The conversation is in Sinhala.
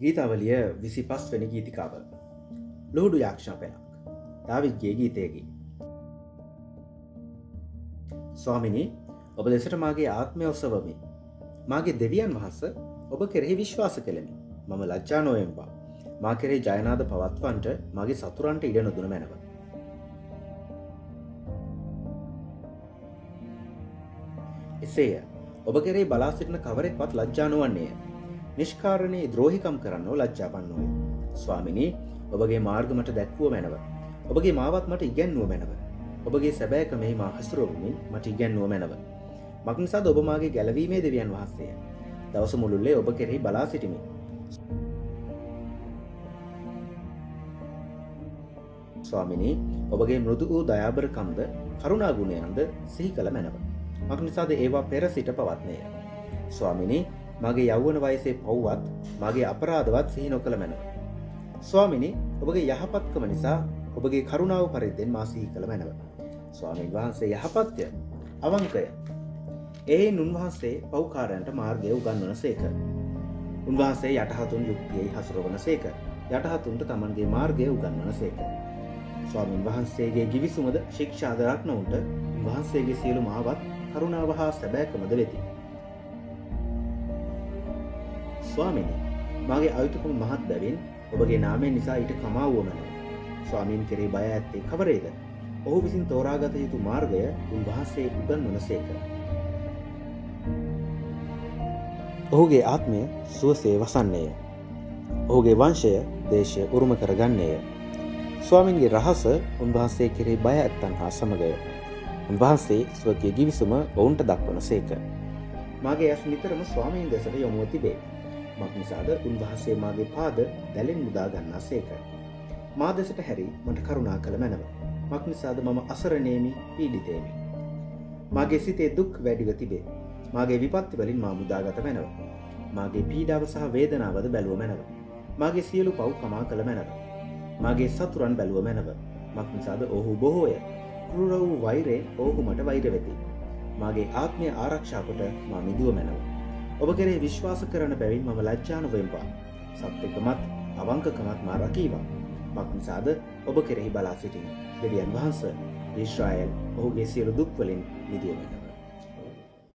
ගීතාවලිය 25 වෙනි ගීතිකාව. ලුහුඩු යාක්ෂණ පෙළක්. දාවිද්ගේ ගීතයකි. ස්වාමිනී, ඔබ දෙසට මාගේ ආත්මය ඔසවමි. මාගේ දෙවියන් වහන්සේ ඔබ කෙරෙහි විශ්වාස කෙලෙමි. මම ලජ්ජා නොවෙම්වා. මා කෙරෙහි ජයනාද පවත්වන්නට මගේ සතුරන්ට ඉඩ නොදුන මැනව. එසේය. ඔබ කෙරෙහි බලා සිටින කවරෙක්වත් ලජ්ජා නොවන්නේය. නිෂ්කාරණයේ ද්‍රෝහිකම් කරන්නෝ ලජ්ජාවන්නෝය. ස්වාමිනී, ඔබගේ මාර්ග මට දැක්වුව මැනව. ඔබගේ මාවත් මට ඉගැන්වුව මැනව. ඔබගේ සැබෑකමෙහි මා හසුරුවමින් මට ඉගැන්වුව මැනව. මක්නිසාද ඔබ මාගේ ගැලවීමේ දෙවියන් වහන්සේය. දවස මුළුල්ලේ ඔබ කෙරෙහි බලා සිටිමි. ස්වාමිනී, ඔබගේ මෘදු වූ දයාබරකම්ද කරුණා ගුණයන්ද සිහි කළ මැනව. මක්නිසාද ඒවා පෙර සිට පවත්නේය. ස්වාමිනී, මගේ යෞවන වයසේ පව්වත් මගේ අපරාධවත් සිහි නොකළ මැනව. ස්වාමිනී, ඔබගේ යහපත්කම නිසා ඔබගේ කරුණාව පරිද්දෙන් මා සිහි කළ මැනව. ස්වාමීන් වහන්සේ යහපත්ය, අවංකය. එහෙයින් උන්වහන්සේ පව්කාරයන්ට මාර්ගය උගන්වන සේක. උන්වහන්සේ යටහතුන් යුක්තියෙහි හසුරවන සේක. යටහතුන්ට තමන්ගේ මාර්ගය උගන්වන සේක. ස්වාමීන් වහන්සේගේ ගිවිසුමද ශික්ෂාද රක්නවුන්ට උන්වහන්සේගේ සියලු මාවත් කරුණාව හා සැබෑකමද වෙති. ස්වාමිනී, මාගේ අයුතුකම මහත් බැවින් ඔබගේ නාමය නිසා ඊට කමාවුව මැනව. ස්වාමීන් කෙරෙහි බය ඇත්තේ කවරේද? ඔහු විසින් තෝරාගත යුතු මාර්ගය උන්වහන්සේ උගන්වන සේක. ඔහුගේ ආත්මය සුවසේ වසන්නේය. ඔහුගේ වංශය දේශය උරුම කරගන්නේය. ස්වාමින්ගේ රහස උන්වහන්සේ කෙරෙහි බය ඇත්තන් හා සමගය. උන්වහන්සේ ස්වකීය ගිවිසුම ඔවුන්ට දක්වන සේක. මාගේ ඇස් නිතරම ස්වාමීන් දෙසට යොමුව තිබේ. මක්නිසාද උන්වහන්සේ මාගේ පාද දැලෙන් මුදා ගන්නා සේක. මා දෙසට හැරි මට කරුණා කළ මැනව. මක්නිසාද මම අසරණේමි, පීඩිතේමි. මාගේ සිතේ දුක් වැඩිව තිබේ. මාගේ විපත්ති වලින් මා මුදාගත මැනව. මාගේ පීඩාව සහ වේදනාවද බැලුව මැනව. මාගේ සියලු පව් කමා කළ මැනව. මාගේ සතුරන් බැලුව මැනව. මක්නිසාද ඔහු බොහෝය. ක්‍රූර වූ වෛරයෙන් ඔහු මට වෛර වෙති. මාගේ ආත්මය ආරක්ෂා කොට මා මිදුව මැනව. ඔබ කෙරෙහි විශ්වාස කරන බැවින් මම ලජ්ජා නොවෙම්වා. සත්‍යකමත් අවංකකමත් මා රකීවා. මක්නිසාද ඔබ කෙරෙහි බලා සිටින දෙවියන් වහන්සේ ඊශ්‍රායල් ඔහුගේ සියලු දුක් වලින් මිදුව මැනව.